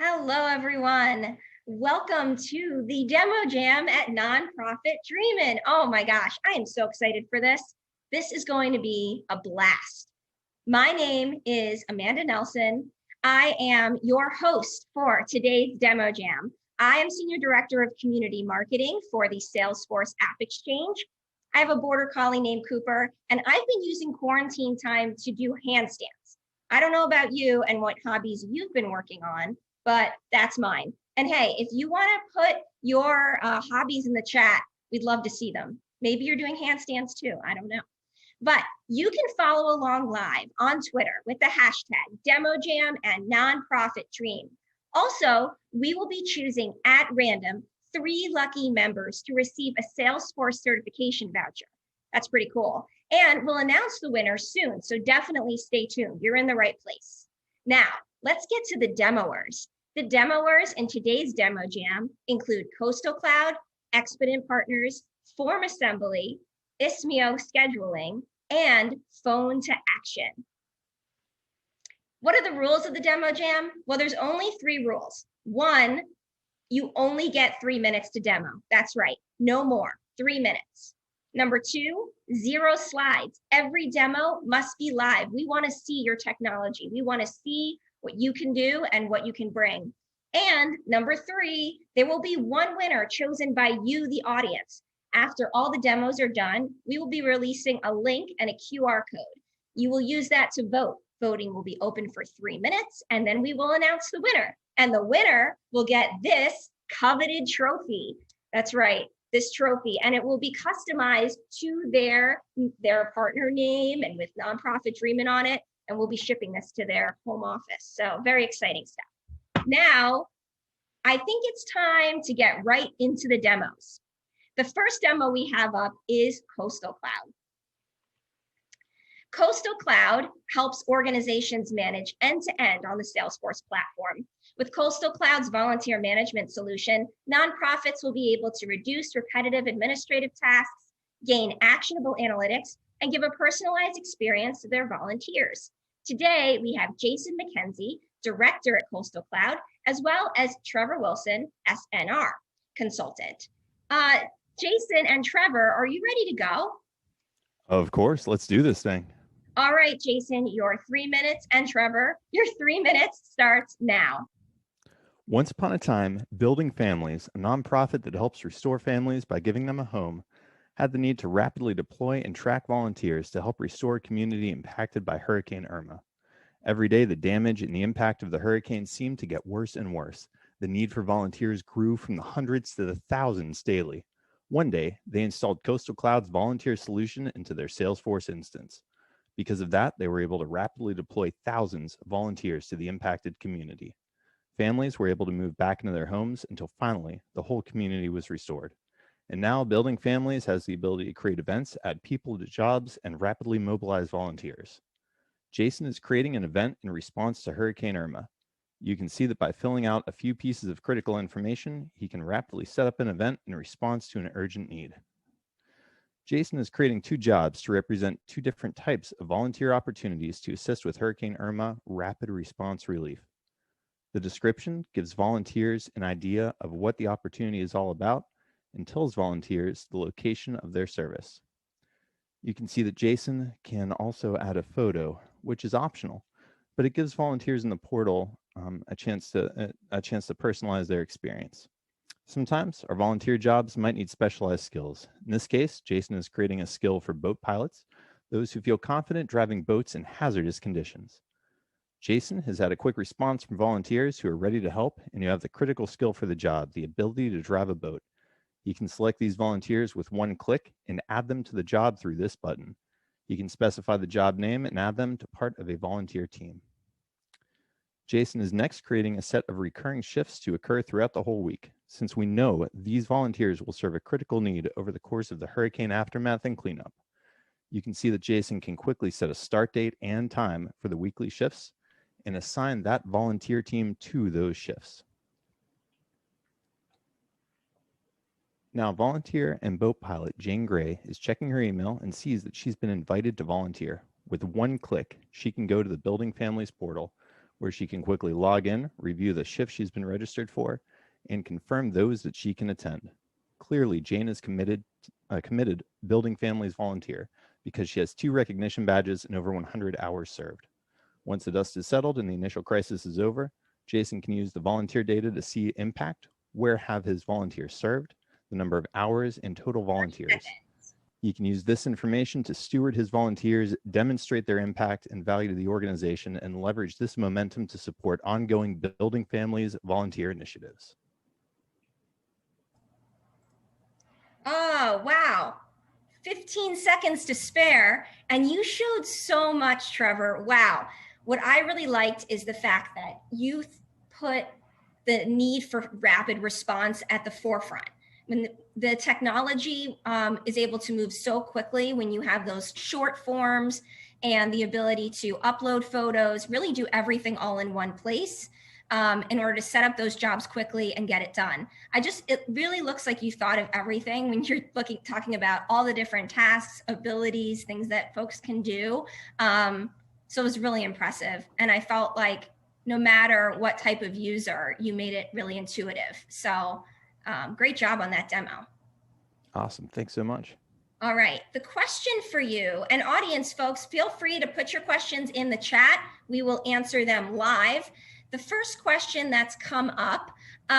Hello, everyone. Welcome to the demo jam at Nonprofit Dreamin. Oh my gosh, I am so excited for this. This is going to be a blast. My name is Amanda Nelson. I am your host for today's demo jam. I am Senior Director of Community Marketing for the Salesforce AppExchange. I have a border collie named Cooper, and I've been using quarantine time to do handstands. I don't know about you and what hobbies you've been working on, but that's mine. And hey, if you want to put your hobbies in the chat, we'd love to see them. Maybe you're doing handstands too. I don't know. But you can follow along live on Twitter with the hashtag DemoJam and NonprofitDream. Also, we will be choosing at random 3 lucky members to receive a Salesforce certification voucher. That's pretty cool. And we'll announce the winner soon, so definitely stay tuned. You're in the right place. Now, let's get to the demoers. The demoers in today's demo jam include Coastal Cloud, Exponent Partners, FormAssembly, Isimio Scheduling, and Phone to Action. What are the rules of the demo jam? Well, there's only 3 rules. 1, you only get 3 minutes to demo. That's right, no more, 3 minutes. Number 2, 0 slides. Every demo must be live. We want to see your technology. We want to see what you can do and what you can bring. And number 3, there will be 1 winner chosen by you, the audience. After all the demos are done, we will be releasing a link and a QR code. You will use that to vote. Voting will be open for 3 minutes, and then we will announce the winner. And the winner will get this coveted trophy. That's right, this trophy. And it will be customized to their partner name and with Nonprofit Dreamin' on it. And we'll be shipping this to their home office. So very exciting stuff. Now, I think it's time to get right into the demos. The first demo we have up is Coastal Cloud. Coastal Cloud helps organizations manage end-to-end on the Salesforce platform. With Coastal Cloud's volunteer management solution, nonprofits will be able to reduce repetitive administrative tasks, gain actionable analytics, and give a personalized experience to their volunteers. Today, we have Jason McKenzie, Director at Coastal Cloud, as well as Trevor Wilson, SNR consultant. Jason and Trevor, are you ready to go? Of course, let's do this thing. All right, Jason, your 3 minutes, and Trevor, your 3 minutes starts now. Once upon a time, Building Families, a nonprofit that helps restore families by giving them a home, had the need to rapidly deploy and track volunteers to help restore a community impacted by Hurricane Irma. Every day, the damage and the impact of the hurricane seemed to get worse and worse. The need for volunteers grew from the hundreds to the thousands daily. One day, they installed Coastal Cloud's volunteer solution into their Salesforce instance. Because of that, they were able to rapidly deploy thousands of volunteers to the impacted community. Families were able to move back into their homes until finally the whole community was restored. And now Building Families has the ability to create events, add people to jobs, and rapidly mobilize volunteers. Jason is creating an event in response to Hurricane Irma. You can see that by filling out a few pieces of critical information, he can rapidly set up an event in response to an urgent need. Jason is creating 2 jobs to represent 2 different types of volunteer opportunities to assist with Hurricane Irma rapid response relief. The description gives volunteers an idea of what the opportunity is all about and tells volunteers the location of their service. You can see that Jason can also add a photo, which is optional, but it gives volunteers in the portal a chance to personalize their experience. Sometimes our volunteer jobs might need specialized skills. In this case, Jason is creating a skill for boat pilots, those who feel confident driving boats in hazardous conditions. Jason has had a quick response from volunteers who are ready to help and who have the critical skill for the job, the ability to drive a boat. You can select these volunteers with 1 click and add them to the job through this button. You can specify the job name and add them to part of a volunteer team. Jason is next creating a set of recurring shifts to occur throughout the whole week, since we know these volunteers will serve a critical need over the course of the hurricane aftermath and cleanup. You can see that Jason can quickly set a start date and time for the weekly shifts and assign that volunteer team to those shifts. Now, volunteer and boat pilot Jane Gray is checking her email and sees that she's been invited to volunteer. With 1 click, she can go to the Building Families portal where she can quickly log in, review the shift she's been registered for, and confirm those that she can attend. Clearly, Jane is committed Building Families volunteer because she has 2 recognition badges and over 100 hours served. Once the dust is settled and the initial crisis is over, Jason can use the volunteer data to see impact, where have his volunteers served, the number of hours, and total volunteers. He can use this information to steward his volunteers, demonstrate their impact and value to the organization, and leverage this momentum to support ongoing Building Families volunteer initiatives. Oh, wow. 15 seconds to spare, and you showed so much, Trevor. Wow. What I really liked is the fact that you put the need for rapid response at the forefront. When the technology is able to move so quickly, when you have those short forms and the ability to upload photos, really do everything all in one place in order to set up those jobs quickly and get it done. It really looks like you thought of everything when you're talking about all the different tasks, abilities, things that folks can do. So it was really impressive. And I felt like no matter what type of user, you made it really intuitive. So great job on that demo. Awesome. Thanks so much. All right. The question for you, and audience folks, feel free to put your questions in the chat. We will answer them live. The first question that's come up, they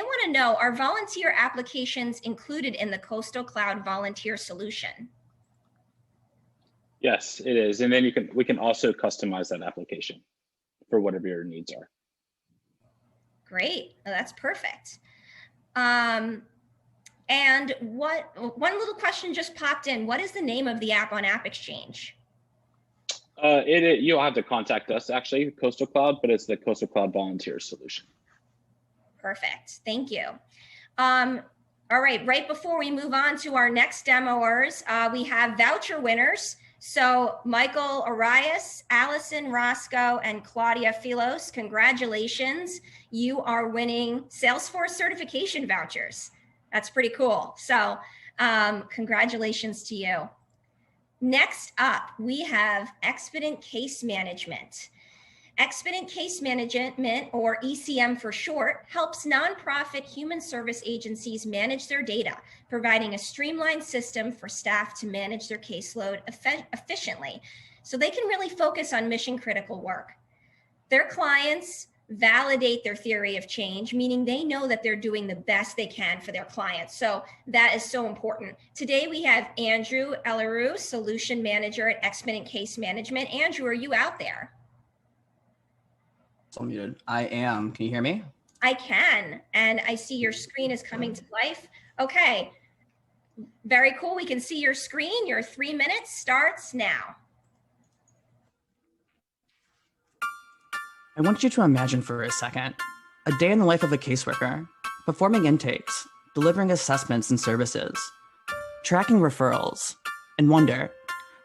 want to know, are volunteer applications included in the Coastal Cloud volunteer solution? Yes, it is. And then we can also customize that application for whatever your needs are. Great. Oh, that's perfect. And one little question just popped in. What is the name of the app on AppExchange? You'll have to contact us, actually, Coastal Cloud, but it's the Coastal Cloud Volunteer Solution. Perfect. Thank you. All right before we move on to our next demoers, we have voucher winners. So Michael Arias, Allison Roscoe, and Claudia Filos, congratulations. You are winning Salesforce certification vouchers. That's pretty cool. So congratulations to you. Next up, we have Exponent Case Management. Exponent Case Management, or ECM for short, helps nonprofit human service agencies manage their data, providing a streamlined system for staff to manage their caseload efficiently so they can really focus on mission-critical work. Their clients validate their theory of change, meaning they know that they're doing the best they can for their clients. So that is so important. Today we have Andrew Elleru, Solution Manager at Exponent Case Management. Andrew, are you out there? So muted. I am. Can you hear me? I can, and I see your screen is coming to life. Okay, very cool. We can see your screen. Your 3 minutes starts now. I want you to imagine for a second a day in the life of a caseworker, performing intakes, delivering assessments and services, tracking referrals, and wonder,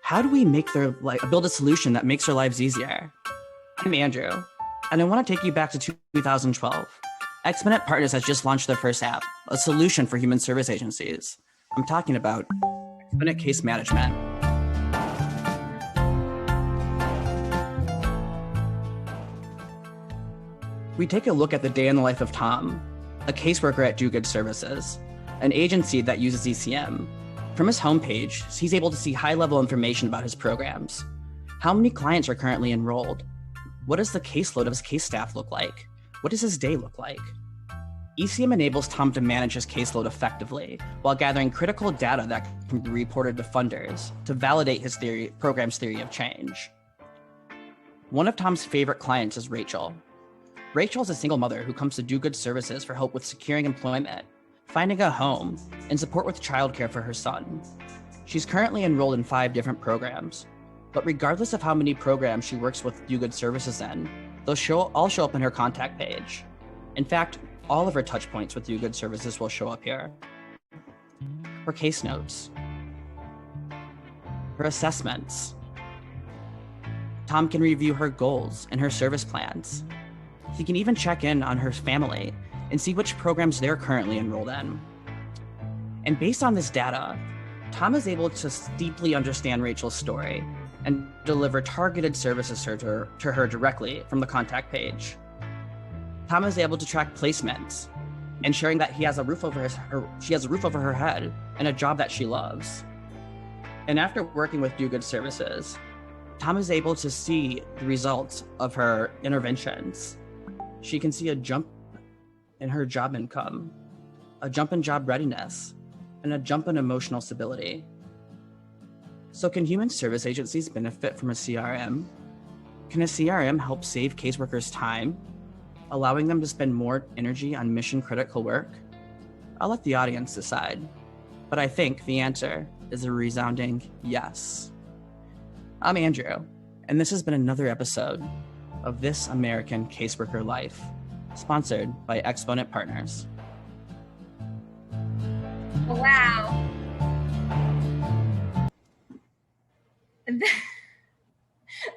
how do we build a solution that makes their lives easier? I'm Andrew, and I want to take you back to 2012. Exponent Partners has just launched their first app, a solution for human service agencies. I'm talking about Exponent Case Management. We take a look at the day in the life of Tom, a caseworker at Do Good Services, an agency that uses ECM. From his homepage, he's able to see high-level information about his programs. How many clients are currently enrolled? What does the caseload of his case staff look like? What does his day look like? ECM enables Tom to manage his caseload effectively while gathering critical data that can be reported to funders to validate his program's theory of change. One of Tom's favorite clients is Rachel. Rachel is a single mother who comes to Do Good Services for help with securing employment, finding a home, and support with childcare for her son. She's currently enrolled in 5 different programs, but regardless of how many programs she works with Do Good Services in, they'll all show up in her contact page. In fact, all of her touch points with Do Good Services will show up here. Her case notes, her assessments. Tom can review her goals and her service plans. He can even check in on her family and see which programs they're currently enrolled in. And based on this data, Tom is able to deeply understand Rachel's story and deliver targeted services to her directly from the contact page. Tom is able to track placements, ensuring that she has a roof over her head and a job that she loves. And after working with Do Good Services, Tom is able to see the results of her interventions. She can see a jump in her job income, a jump in job readiness, and a jump in emotional stability. So can human service agencies benefit from a CRM? Can a CRM help save caseworkers time, allowing them to spend more energy on mission-critical work? I'll let the audience decide, but I think the answer is a resounding yes. I'm Andrew, and this has been another episode of This American Caseworker Life, sponsored by Exponent Partners. Wow.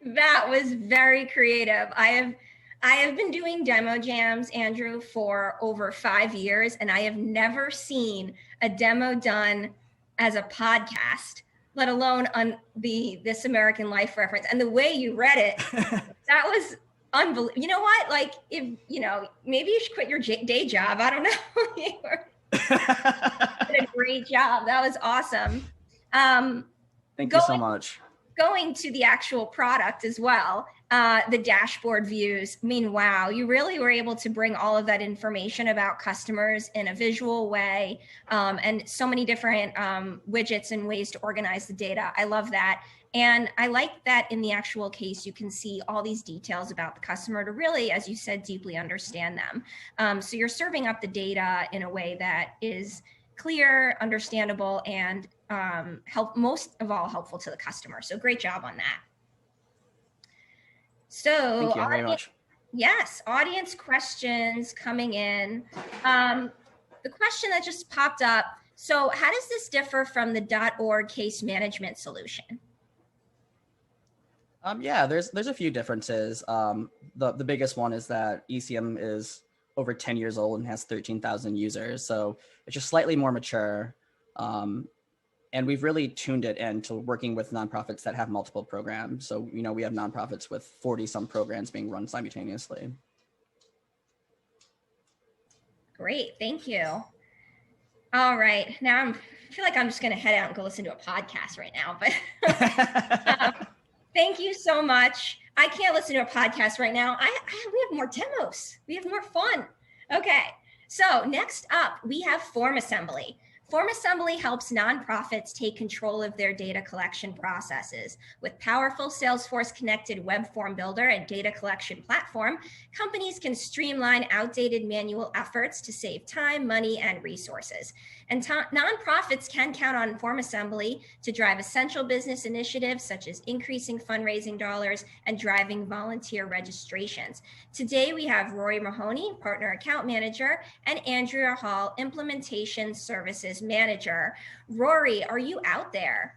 That was very creative. I have been doing demo jams, Andrew, for over 5 years, and I have never seen a demo done as a podcast, let alone on the This American Life reference. And the way you read it, that was unbelievable. You know what? Like, if maybe you should quit your day job. I don't know. You did a great job. That was awesome. Thank you so much. Going to the actual product as well, the dashboard views. I mean, wow, you really were able to bring all of that information about customers in a visual way, and so many different widgets and ways to organize the data. I love that. And I like that in the actual case, you can see all these details about the customer to really, as you said, deeply understand them. So you're serving up the data in a way that is clear, understandable, and most of all helpful to the customer. So great job on that. So thank you very much. Yes, audience questions coming in. The question that just popped up. So how does this differ from the .org case management solution? Yeah, there's a few differences. The biggest one is that ECM is over 10 years old and has 13,000 users. So it's just slightly more mature. And we've really tuned it into working with nonprofits that have multiple programs. So, we have nonprofits with 40 some programs being run simultaneously. Great, thank you. All right, now I feel like I'm just gonna head out and go listen to a podcast right now, but thank you so much. I can't listen to a podcast right now. We have more demos. We have more fun. Okay, so next up, we have FormAssembly. FormAssembly helps nonprofits take control of their data collection processes. With powerful Salesforce connected web form builder and data collection platform, companies can streamline outdated manual efforts to save time, money, and resources. And nonprofits can count on FormAssembly to drive essential business initiatives such as increasing fundraising dollars and driving volunteer registrations. Today, we have Rory Mahoney, Partner Account Manager, and Andrea Hall, Implementation Services Manager. Rory, are you out there?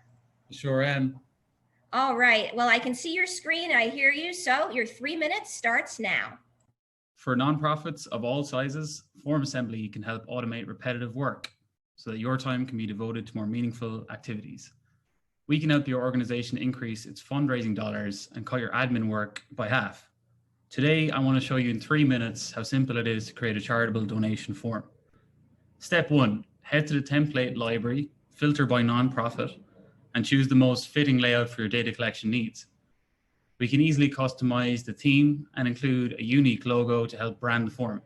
Sure am. All right. Well, I can see your screen. I hear you. So your 3 minutes starts now. For nonprofits of all sizes, FormAssembly can help automate repetitive work so that your time can be devoted to more meaningful activities. We can help your organization increase its fundraising dollars and cut your admin work by half. Today, I want to show you in 3 minutes how simple it is to create a charitable donation form. Step 1, head to the template library, filter by nonprofit, and choose the most fitting layout for your data collection needs. We can easily customize the theme and include a unique logo to help brand the form.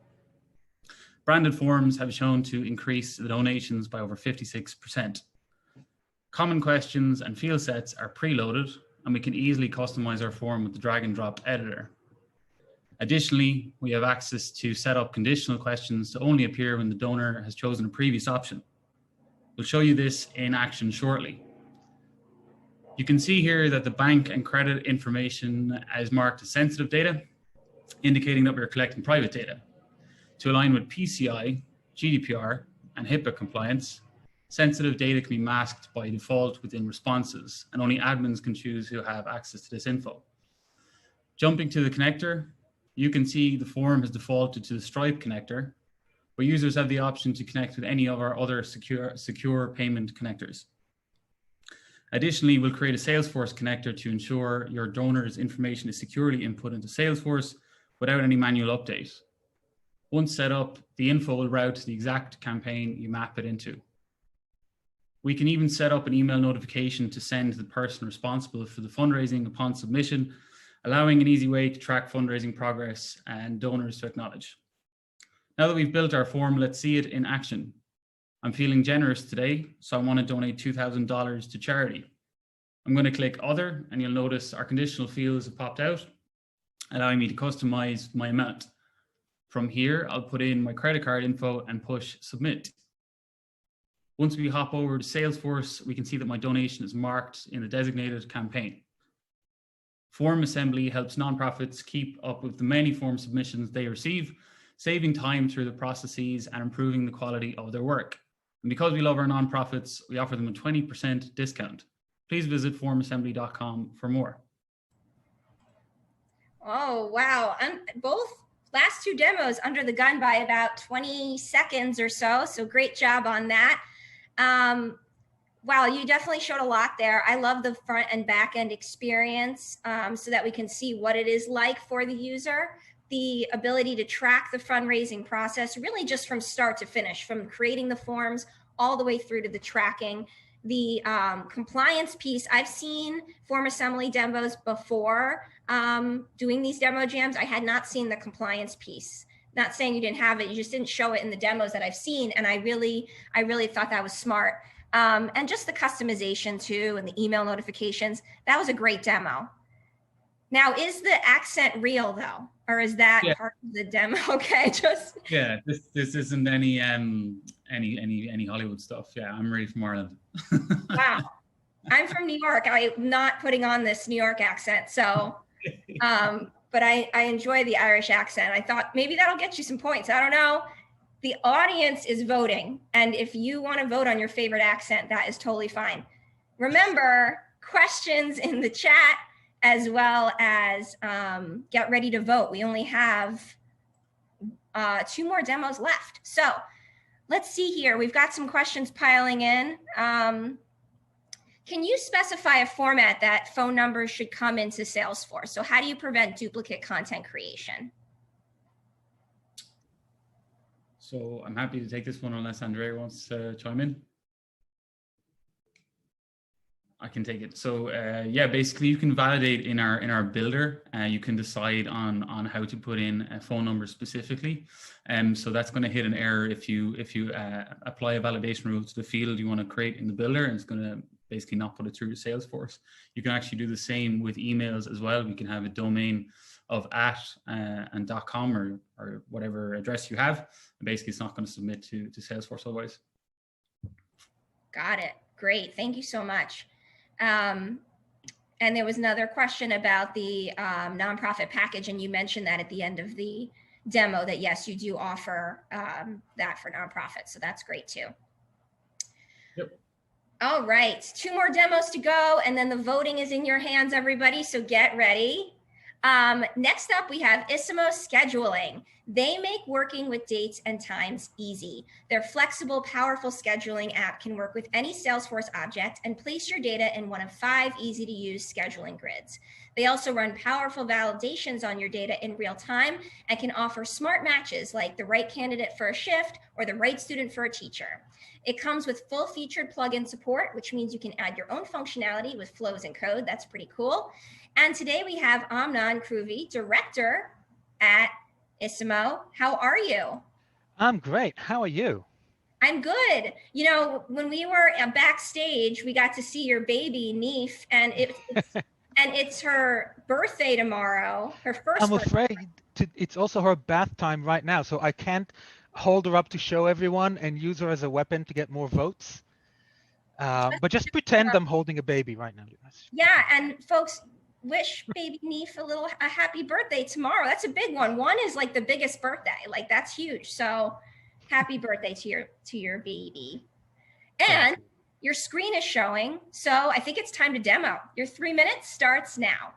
Branded forms have shown to increase the donations by over 56%. Common questions and field sets are preloaded, and we can easily customize our form with the drag and drop editor. Additionally, we have access to set up conditional questions to only appear when the donor has chosen a previous option. We'll show you this in action shortly. You can see here that the bank and credit information is marked as sensitive data, indicating that we're collecting private data. To align with PCI, GDPR, and HIPAA compliance, sensitive data can be masked by default within responses, and only admins can choose who have access to this info. Jumping to the connector, you can see the form has defaulted to the Stripe connector, but users have the option to connect with any of our other secure payment connectors. Additionally, we'll create a Salesforce connector to ensure your donor's information is securely input into Salesforce without any manual update. Once set up, the info will route to the exact campaign you map it into. We can even set up an email notification to send to the person responsible for the fundraising upon submission, allowing an easy way to track fundraising progress and donors to acknowledge. Now that we've built our form, let's see it in action. I'm feeling generous today, so I want to donate $2,000 to charity. I'm going to click Other, and you'll notice our conditional fields have popped out, allowing me to customize my amount. From here, I'll put in my credit card info and push Submit. Once we hop over to Salesforce, we can see that my donation is marked in the designated campaign. FormAssembly helps nonprofits keep up with the many form submissions they receive, saving time through the processes and improving the quality of their work. And because we love our nonprofits, we offer them a 20% discount. Please visit formassembly.com for more. Oh, wow. Both last two demos under the gun by about 20 seconds or so. So great job on that. Wow, you definitely showed a lot there. I love the front and back end experience so that we can see what it is like for the user. The ability to track the fundraising process really just from start to finish, from creating the forms all the way through to the tracking. The compliance piece, I've seen FormAssembly demos before doing these demo jams. I had not seen the compliance piece. Not saying you didn't have it, you just didn't show it in the demos that I've seen. And I really thought that was smart. And just the customization too, and the email notifications, that was a great demo. Now, is the accent real though? Or is that part of the demo? Okay, just. Yeah, this isn't any Hollywood stuff. Yeah, I'm really from Ireland. Wow. I'm from New York. I'm not putting on this New York accent. So, but I enjoy the Irish accent. I thought maybe that'll get you some points. I don't know. The audience is voting. And if you want to vote on your favorite accent, that is totally fine. Remember, questions in the chat, as well as get ready to vote. We only have 2 more demos left. So let's see here. We've got some questions piling in. Can you specify a format that phone numbers should come into Salesforce? So how do you prevent duplicate content creation? So I'm happy to take this one unless Andrea wants to chime in. I can take it. So yeah, basically you can validate in our builder. You can decide on how to put in a phone number specifically. So that's going to hit an error if you apply a validation rule to the field you want to create in the builder, and it's going to basically not put it through Salesforce. You can actually do the same with emails as well. We can have a domain of and .com or whatever address you have. And basically, it's not going to submit to Salesforce otherwise. Got it. Great. Thank you so much. And there was another question about the nonprofit package, and you mentioned that at the end of the demo that yes, you do offer that for nonprofits. So that's great too. Yep. All right, 2 more demos to go, and then the voting is in your hands, everybody. So get ready. Next up, we have Isimio Scheduling. They make working with dates and times easy. Their flexible, powerful scheduling app can work with any Salesforce object and place your data in one of 5 easy-to-use scheduling grids. They also run powerful validations on your data in real time and can offer smart matches like the right candidate for a shift or the right student for a teacher. It comes with full-featured plugin support, which means you can add your own functionality with flows and code. That's pretty cool. And today we have Amnon Kruvi, director at Isimio. How are you? I'm great. How are you? I'm good. You know, when we were backstage, we got to see your baby, Neef, and it's her birthday tomorrow, her first I'm birthday. afraid it's also her bath time right now, so I can't hold her up to show everyone and use her as a weapon to get more votes. But just pretend I'm holding a baby right now. Yeah, and folks, wish baby Neef a happy birthday tomorrow. That's a big one. 1 is like the biggest birthday. Like that's huge. So happy birthday to your baby. And your screen is showing. So I think it's time to demo. Your 3 minutes starts now.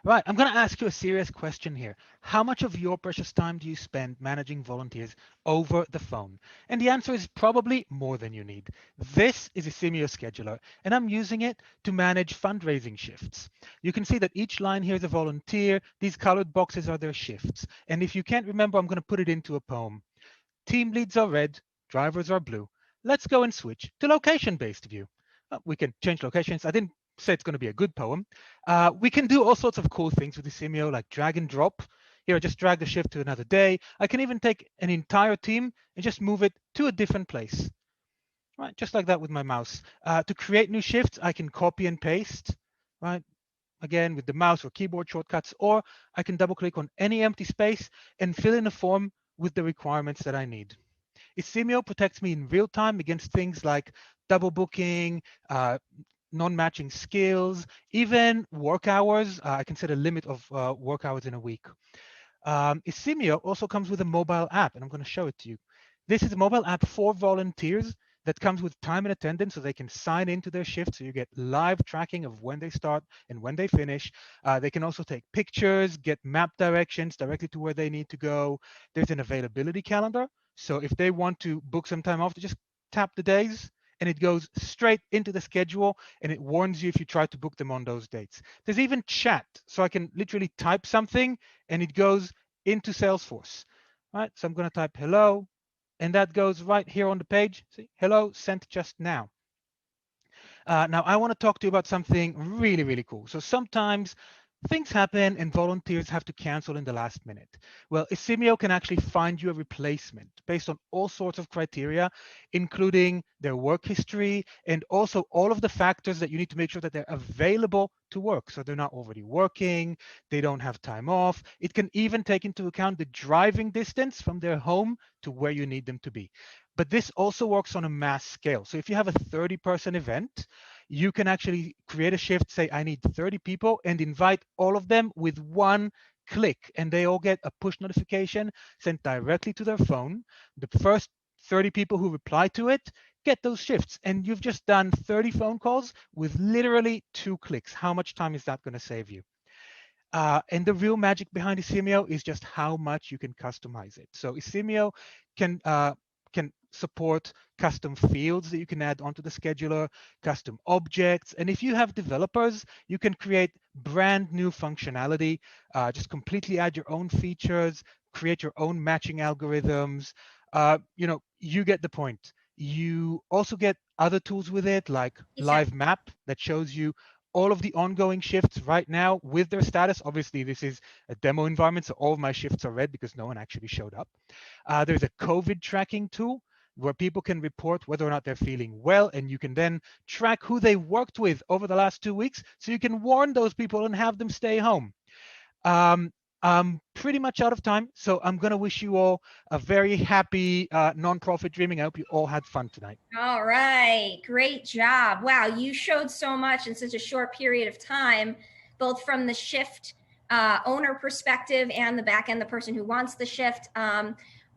Right, I'm going to ask you a serious question here. How much of your precious time do you spend managing volunteers over the phone? And the answer is probably more than you need. This is Isimio Scheduler, and I'm using it to manage fundraising shifts. You can see that each line here is a volunteer. These colored boxes are their shifts. And if you can't remember, I'm going to put it into a poem. Team leads are red, drivers are blue. Let's go and switch to location-based view. We can change locations. I didn't say it's going to be a good poem. We can do all sorts of cool things with Isimio, like drag and drop. Here, I just drag the shift to another day. I can even take an entire team and just move it to a different place. Right, just like that with my mouse. To create new shifts, I can copy and paste, right? Again, with the mouse or keyboard shortcuts, or I can double click on any empty space and fill in a form with the requirements that I need. Isimio protects me in real time against things like double booking, non-matching skills, even work hours. I can set a limit of work hours in a week. Isimio also comes with a mobile app, and I'm going to show it to you. This is a mobile app for volunteers that comes with time and attendance, so they can sign into their shift, so you get live tracking of when they start and when they finish. They can also take pictures, get map directions directly to where they need to go. There's an availability calendar, so if they want to book some time off, they just tap the days, and it goes straight into the schedule, and it warns you if you try to book them on those dates. There's even chat, so I can literally type something, and it goes into Salesforce. Right, so I'm going to type hello, and that goes right here on the page. See, hello, sent just now. Now, I want to talk to you about something really, really cool. So sometimes things happen and volunteers have to cancel in the last minute. Well, Isimio can actually find you a replacement based on all sorts of criteria, including their work history and also all of the factors that you need to make sure that they're available to work. So they're not already working, they don't have time off. It can even take into account the driving distance from their home to where you need them to be. But this also works on a mass scale. So if you have a 30-person event, you can actually create a shift, say, I need 30 people, and invite all of them with one click, and they all get a push notification sent directly to their phone. The first 30 people who reply to it get those shifts, and you've just done 30 phone calls with literally 2 clicks. How much time is that going to save you? And the real magic behind Isimio is just how much you can customize it. So Isimio can support custom fields that you can add onto the scheduler, custom objects. And if you have developers, you can create brand new functionality, just completely add your own features, create your own matching algorithms. You get the point. You also get other tools with it, like Live Map, that shows you all of the ongoing shifts right now with their status. Obviously, this is a demo environment, so all of my shifts are red because no one actually showed up. There's a COVID tracking tool where people can report whether or not they're feeling well, and you can then track who they worked with over the last 2 weeks, so you can warn those people and have them stay home. I'm pretty much out of time, so I'm going to wish you all a very happy nonprofit dreaming. I hope you all had fun tonight. All right, great job. Wow, you showed so much in such a short period of time, both from the shift owner perspective and the back end, the person who wants the shift.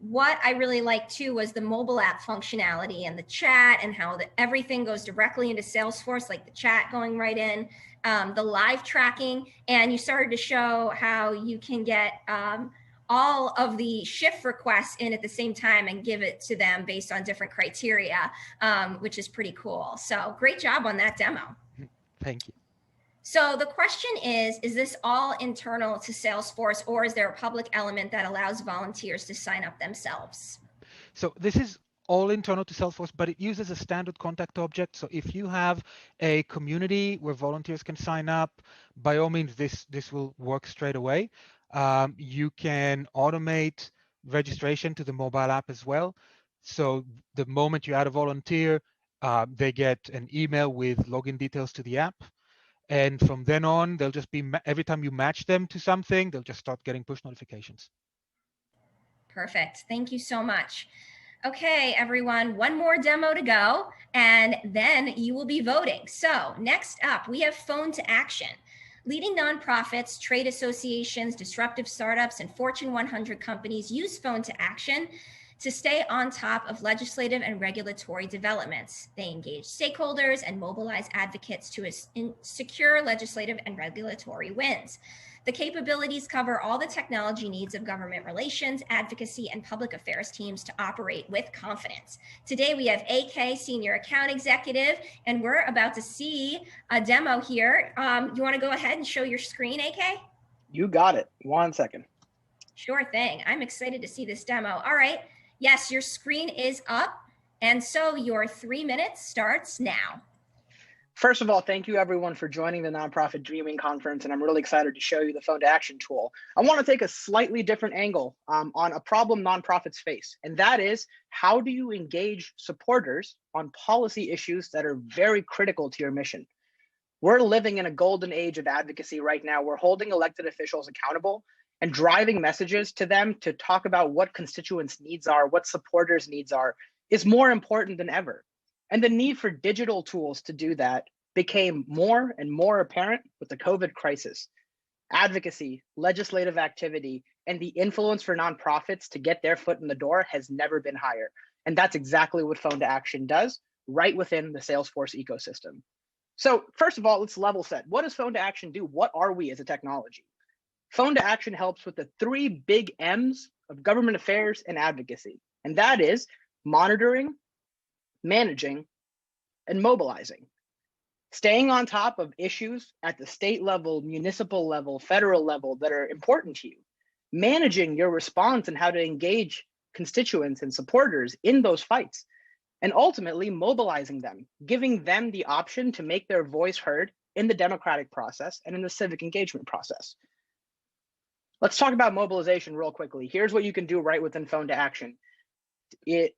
What I really liked too was the mobile app functionality and the chat, and how everything goes directly into Salesforce, like the chat going right in, the live tracking, and you started to show how you can get all of the shift requests in at the same time and give it to them based on different criteria, which is pretty cool. So great job on that demo. Thank you. So the question is this all internal to Salesforce, or is there a public element that allows volunteers to sign up themselves? So this is all internal to Salesforce, but it uses a standard contact object. So if you have a community where volunteers can sign up, by all means, this will work straight away. You can automate registration to the mobile app as well. So the moment you add a volunteer, they get an email with login details to the app. And from then on, they'll just be, every time you match them to something, they'll just start getting push notifications. Perfect. Thank you so much. Okay, everyone, one more demo to go, and then you will be voting. So next up, we have phone to action. Leading nonprofits, trade associations, disruptive startups, and Fortune 100 companies use phone to action to stay on top of legislative and regulatory developments. They engage stakeholders and mobilize advocates to secure legislative and regulatory wins. The capabilities cover all the technology needs of government relations, advocacy, and public affairs teams to operate with confidence. Today, we have AK, Senior Account Executive, and we're about to see a demo here. You want to go ahead and show your screen, AK? You got it. 1 second. Sure thing. I'm excited to see this demo. All right. Yes, your screen is up. And so your 3 minutes starts now. First of all, thank you everyone for joining the Nonprofit Dreaming Conference, and I'm really excited to show you the phone to action tool. I want to take a slightly different angle on a problem nonprofits face, and that is, how do you engage supporters on policy issues that are very critical to your mission? We're living in a golden age of advocacy right now. We're holding elected officials accountable and driving messages to them to talk about what constituents' needs are, what supporters' needs are, is more important than ever. And the need for digital tools to do that became more and more apparent with the COVID crisis. Advocacy, legislative activity, and the influence for nonprofits to get their foot in the door has never been higher. And that's exactly what Phone to Action does right within the Salesforce ecosystem. So first of all, let's level set. What does Phone to Action do? What are we as a technology? Phone to Action helps with the 3 big M's of government affairs and advocacy. And that is monitoring, managing, and mobilizing. Staying on top of issues at the state level, municipal level, federal level that are important to you. Managing your response and how to engage constituents and supporters in those fights. And ultimately mobilizing them, giving them the option to make their voice heard in the democratic process and in the civic engagement process. Let's talk about mobilization real quickly. Here's what you can do right within Phone to Action. The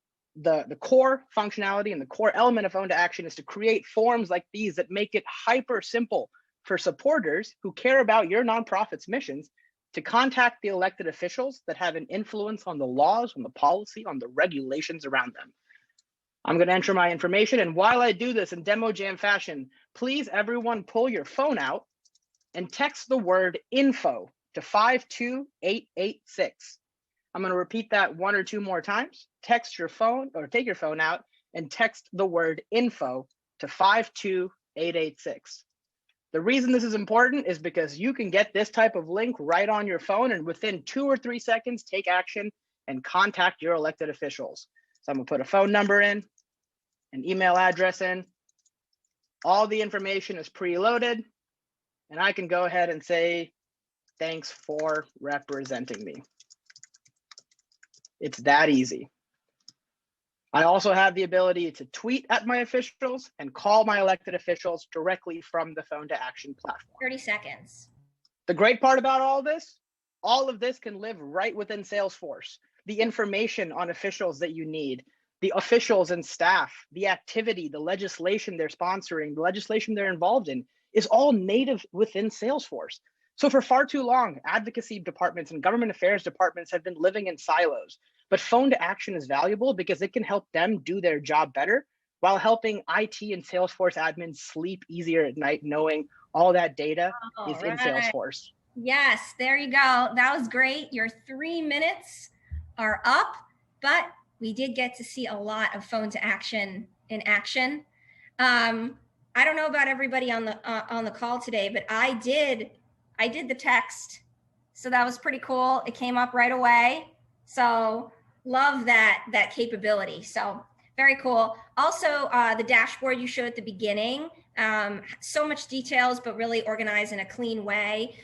core functionality and the core element of Phone to Action is to create forms like these that make it hyper simple for supporters who care about your nonprofit's missions to contact the elected officials that have an influence on the laws, on the policy, on the regulations around them. I'm going to enter my information, and while I do this in demo jam fashion, please everyone pull your phone out and text the word info to 52886. I'm going to repeat that 1 or 2 more times. Text your phone or take your phone out and text the word info to 52886. The reason this is important is because you can get this type of link right on your phone and within 2 or 3 seconds, take action and contact your elected officials. So I'm going to put a phone number in, an email address in. All the information is preloaded, and I can go ahead and say, thanks for representing me. It's that easy. I also have the ability to tweet at my officials and call my elected officials directly from the Phone to Action platform. 30 seconds. The great part about all of this can live right within Salesforce. The information on officials that you need, the officials and staff, the activity, the legislation they're sponsoring, the legislation they're involved in is all native within Salesforce. So for far too long, advocacy departments and government affairs departments have been living in silos. But Phone to Action is valuable because it can help them do their job better while helping IT and Salesforce admins sleep easier at night, knowing all that data is in Salesforce. Yes, there you go. That was great. Your 3 minutes are up, but we did get to see a lot of Phone to Action in action. I don't know about everybody on the call today, but I did the text, so that was pretty cool. It came up right away. So love that capability. So very cool. Also, the dashboard you showed at the beginning, so much details, but really organized in a clean way.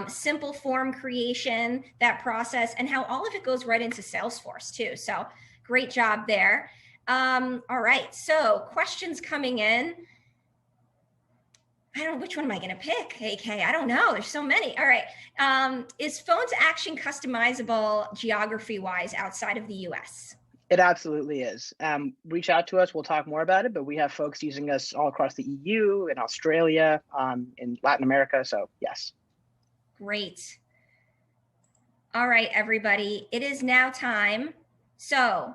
Simple form creation, that process, and how all of it goes right into Salesforce too. So great job there. All right, so questions coming in. I don't know, which one am I going to pick, AK? I don't know. There's so many. All right. Is Phone to Action customizable geography-wise outside of the US? It absolutely is. Reach out to us. We'll talk more about it, but we have folks using us all across the EU, in Australia, in Latin America. So yes. Great. All right, everybody. It is now time. So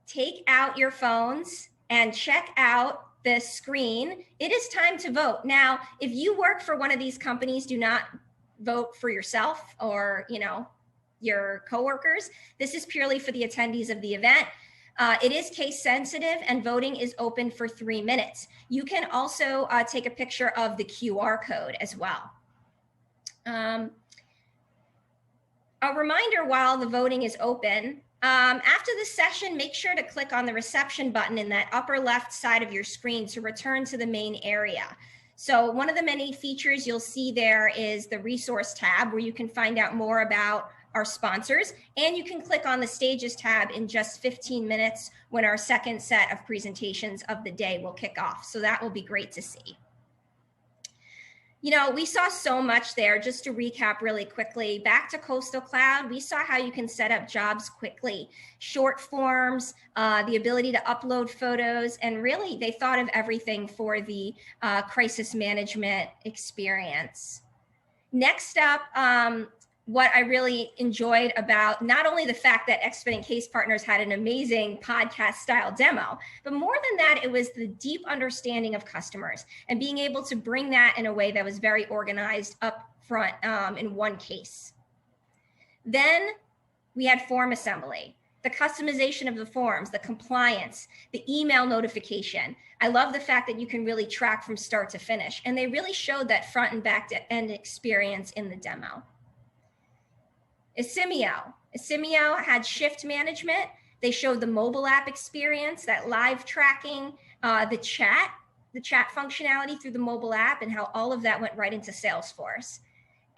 take out your phones and check out the screen. It is time to vote. Now, if you work for one of these companies, do not vote for yourself or, your coworkers. This is purely for the attendees of the event. It is case sensitive and voting is open for 3 minutes. You can also take a picture of the QR code as well. A reminder while the voting is open, after the session, make sure to click on the reception button in that upper left side of your screen to return to the main area. So one of the many features you'll see there is the resource tab where you can find out more about our sponsors, and you can click on the stages tab in just 15 minutes when our second set of presentations of the day will kick off. So that will be great to see. You know, we saw so much there. Just to recap really quickly, back to Coastal Cloud, we saw how you can set up jobs quickly, short forms, the ability to upload photos, and really they thought of everything for the crisis management experience. Next up, what I really enjoyed about not only the fact that Exponent Case Partners had an amazing podcast style demo, but more than that, it was the deep understanding of customers and being able to bring that in a way that was very organized up front in one case. Then we had FormAssembly, the customization of the forms, the compliance, the email notification. I love the fact that you can really track from start to finish, and they really showed that front and back end experience in the demo. Isimio had shift management. They showed the mobile app experience, that live tracking, the chat functionality through the mobile app, and how all of that went right into Salesforce.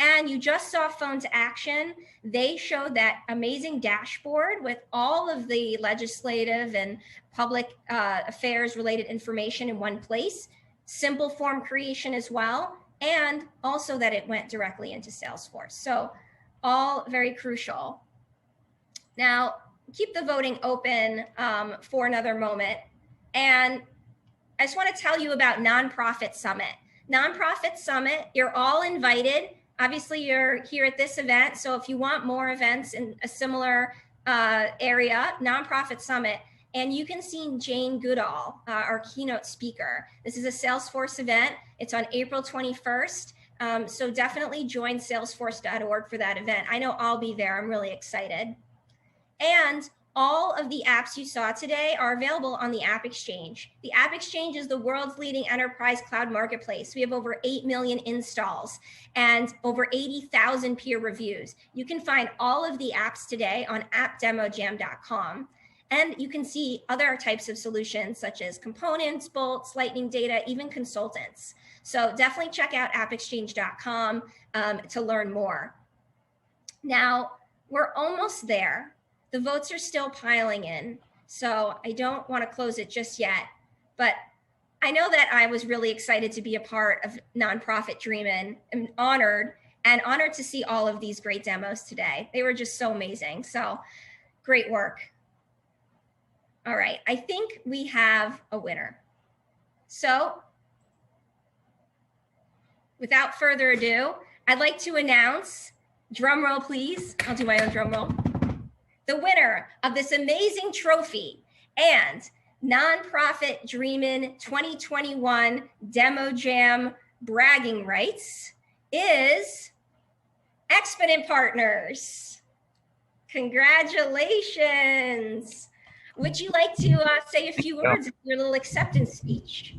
And you just saw phone to action. They showed that amazing dashboard with all of the legislative and public affairs related information in one place, simple form creation as well, and also that it went directly into Salesforce. So all very crucial. Now, keep the voting open for another moment. And I just want to tell you about Nonprofit Summit. Nonprofit Summit, you're all invited. Obviously, you're here at this event. So if you want more events in a similar area, Nonprofit Summit, and you can see Jane Goodall, our keynote speaker. This is a Salesforce event. It's on April 21st. So definitely join salesforce.org for that event. I know I'll be there. I'm really excited. And all of the apps you saw today are available on the AppExchange. The AppExchange is the world's leading enterprise cloud marketplace. We have over 8 million installs and over 80,000 peer reviews. You can find all of the apps today on appdemojam.com. And you can see other types of solutions such as components, bolts, lightning data, even consultants. So definitely check out appexchange.com to learn more. Now, we're almost there. The votes are still piling in, so I don't want to close it just yet. But I know that I was really excited to be a part of Nonprofit Dreamin'. I'm honored to see all of these great demos today. They were just so amazing. So great work. All right, I think we have a winner. So without further ado, I'd like to announce, drum roll please, I'll do my own drum roll, the winner of this amazing trophy and Nonprofit Dreamin' 2021 Demo Jam bragging rights is Exponent Partners. Congratulations. Would you like to say a few words in your little acceptance speech?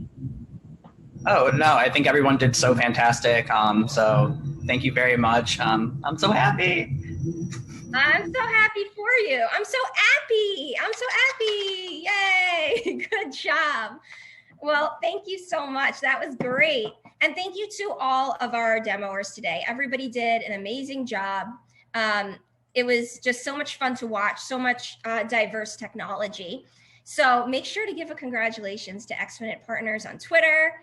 Oh, no, I think everyone did so fantastic. So thank you very much. I'm so happy. I'm so happy for you. I'm so happy. Yay. Good job. Well, thank you so much. That was great. And thank you to all of our demoers today. Everybody did an amazing job. It was just so much fun to watch, so much diverse technology. So make sure to give a congratulations to Exponent Partners on Twitter.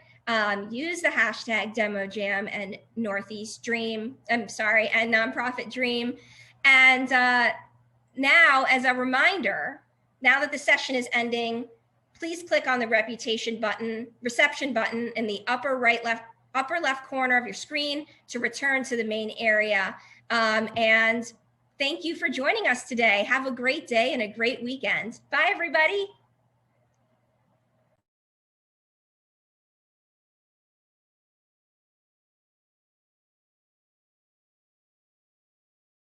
Use the hashtag DemoJam and Northeast Dream, and Nonprofit Dream. And now, as a reminder, now that the session is ending, please click on the reception button in the upper left corner of your screen to return to the main area. And thank you for joining us today. Have a great day and a great weekend. Bye, everybody.